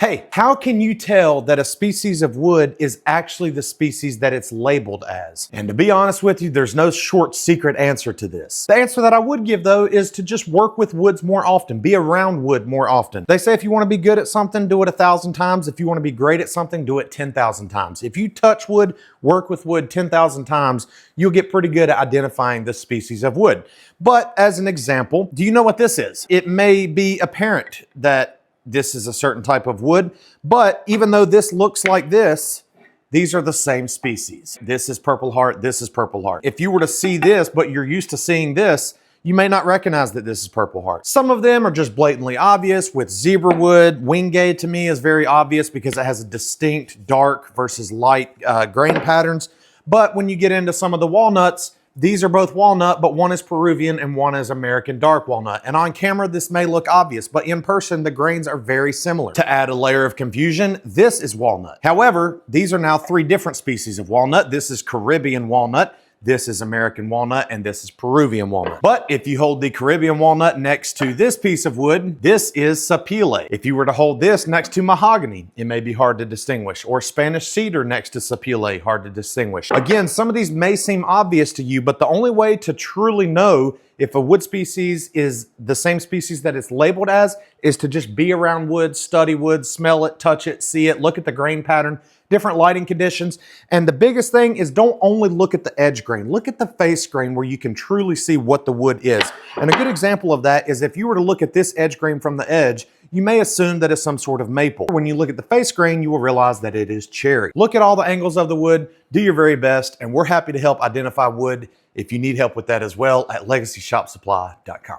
Hey, how can you tell that a species of wood is actually the species that it's labeled as? And to be honest with you, there's no short secret answer to this. The answer that I would give though is to just work with woods more often, be around wood more often. They say if you want to be good at something, do it 1,000 times. If you want to be great at something, do it 10,000 times. If you touch wood, work with wood 10,000 times, you'll get pretty good at identifying the species of wood. But as an example, do you know what this is? It may be apparent that this is a certain type of wood, but even though this looks like this, these are the same species. This is Purple Heart, this is Purple Heart. If you were to see this, but you're used to seeing this, you may not recognize that this is Purple Heart. Some of them are just blatantly obvious. With zebra wood, wingate to me is very obvious because it has a distinct dark versus light grain patterns. But when you get into some of the walnuts, these are both walnut, but one is Peruvian and one is American dark walnut. And on camera, this may look obvious, but in person, the grains are very similar. To add a layer of confusion, this is walnut. However, these are now 3 different species of walnut. This is Caribbean walnut, this is American walnut, and this is Peruvian walnut. But if you hold the Caribbean walnut next to this piece of wood, this is Sapele. If you were to hold this next to mahogany, it may be hard to distinguish. Or Spanish cedar next to Sapele, hard to distinguish. Again, some of these may seem obvious to you, but the only way to truly know if a wood species is the same species that it's labeled as is to just be around wood, study wood, smell it, touch it, see it, look at the grain pattern, different lighting conditions. And the biggest thing is don't only look at the edge grain, look at the face grain where you can truly see what the wood is. And a good example of that is if you were to look at this edge grain from the edge, you may assume that it's some sort of maple. When you look at the face grain, you will realize that it is cherry. Look at all the angles of the wood, do your very best, and we're happy to help identify wood if you need help with that as well at LegacyShopSupply.com.